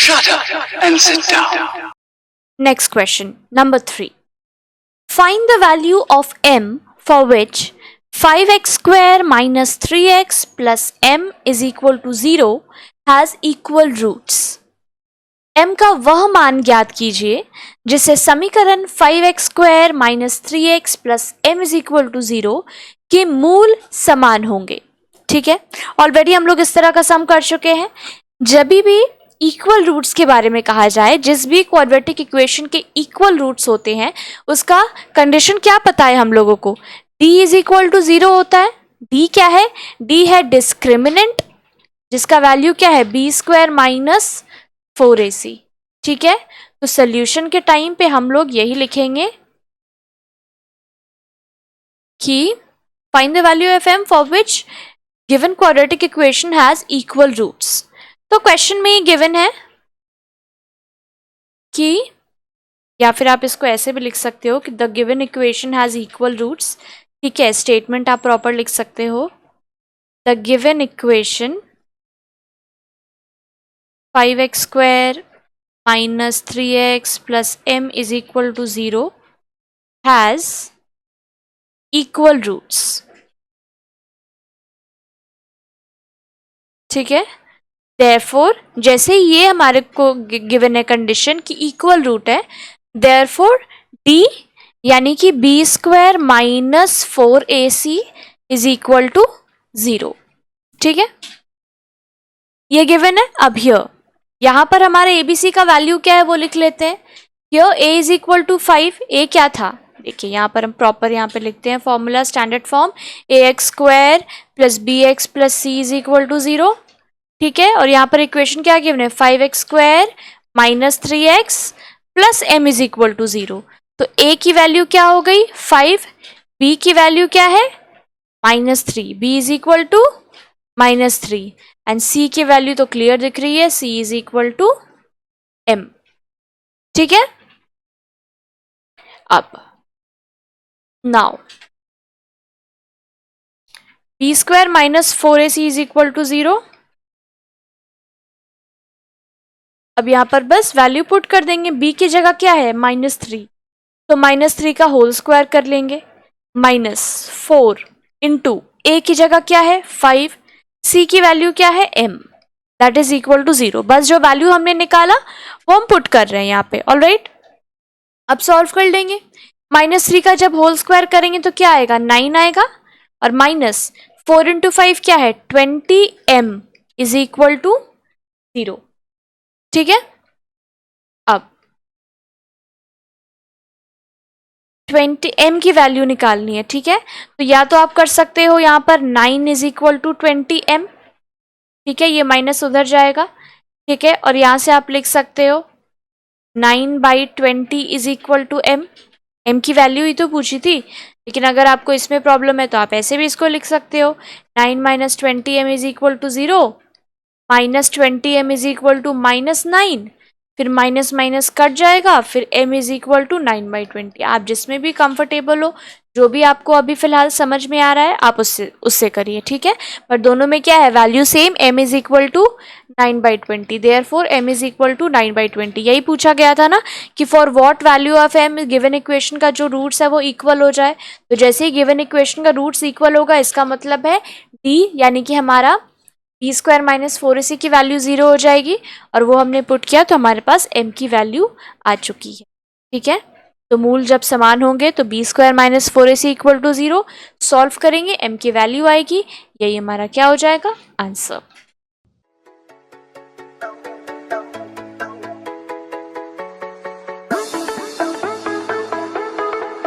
Shut up and sit down. Next question, number 3. Find the value of m for which 5x square minus 3x plus m is equal to 0 has equal roots. m का वह मान ज्ञात कीजिए जिससे समीकरण 5x square minus 3x plus m is equal to 0 के मूल समान होंगे. ठीक है, ऑलरेडी हम लोग इस तरह का सम कर चुके हैं. जब भी इक्वल रूट्स के बारे में कहा जाए, जिस भी क्वाड्रेटिक इक्वेशन के इक्वल रूट्स होते हैं उसका कंडीशन क्या पता है हम लोगों को, d इज इक्वल टू 0 होता है. d क्या है, d है डिस्क्रिमिनेंट जिसका वैल्यू क्या है b स्क्वायर माइनस 4ac. ठीक है, तो सोल्यूशन के टाइम पे हम लोग यही लिखेंगे कि find the value of m for which given quadratic equation has equal roots. तो क्वेश्चन में ही गिवन है कि, या फिर आप इसको ऐसे भी लिख सकते हो कि the given equation has equal roots. ठीक है, स्टेटमेंट आप प्रॉपर लिख सकते हो. The given equation 5x square minus 3x plus m is equal to 0 has equal roots. ठीक है, therefore जैसे ये हमारे को गिवन है कंडीशन की इक्वल रूट है, therefore d यानी कि b square minus 4ac is equal to 0. ठीक है, ये गिवन है. अब हियर यहाँ पर हमारे abc का वैल्यू क्या है वो लिख लेते हैं. Here a is equal to 5. a क्या था, देखिए यहाँ पर हम प्रॉपर यहाँ पे लिखते हैं formula standard form ax square plus bx plus c is equal to 0. ठीक है, और यहाँ पर इक्वेशन क्या गिवन है 5x square minus 3x plus m is equal to 0. तो a की वैल्यू क्या हो गई 5, b की वैल्यू क्या है -3, b is equal to -3 and c की वैल्यू तो क्लियर दिख रही है, c is equal to m. ठीक है, अब now b square minus 4ac is equal to 0. अब यहाँ पर बस वैल्यू पुट कर देंगे. b की जगह क्या है -3, तो -3 का होल स्क्वायर कर लेंगे. -4 इंटू a की जगह क्या है 5, c की वैल्यू क्या है m, that is equal to 0. बस जो वैल्यू हमने निकाला वो हम पुट कर रहे हैं यहाँ पे. ऑलराइट, अब सॉल्व कर लेंगे. -3 का जब होल स्क्वायर करेंगे तो क्या आएगा 9 आएगा, और -4 इंटू 5 क्या है 20m इज इक्वल टू 0. ठीक है, अब 20m की वैल्यू निकालनी है. ठीक है, तो या तो आप कर सकते हो यहाँ पर 9 इज इक्वल टू 20m. ठीक है, ये माइनस उधर जाएगा. ठीक है, और यहाँ से आप लिख सकते हो 9/20 is equal to m. m की वैल्यू ही तो पूछी थी, लेकिन अगर आपको इसमें प्रॉब्लम है तो आप ऐसे भी इसको लिख सकते हो 9 - 20m is equal to 0, -20m is equal to -9, फिर माइनस माइनस कट जाएगा, फिर m इज इक्वल टू 9/20. आप जिसमें भी कंफर्टेबल हो, जो भी आपको अभी फिलहाल समझ में आ रहा है आप उससे करिए. ठीक है, पर दोनों में क्या है value same, m is equal to 9/20. Therefore m is equal to 9/20. यही पूछा गया था ना कि for what value of m given equation का जो रूट्स है वो इक्वल हो जाए. तो जैसे ही गिवन इक्वेशन का रूट्स इक्वल होगा इसका मतलब है d यानी कि हमारा b स्क्वायर माइनस 4ac की वैल्यू 0 हो जाएगी, और वो हमने पुट किया तो हमारे पास m की वैल्यू आ चुकी है. ठीक है, तो मूल जब समान होंगे तो b square minus 4ac equal to 0 solve करेंगे, m की वैल्यू आएगी. यही हमारा क्या हो जाएगा आंसर.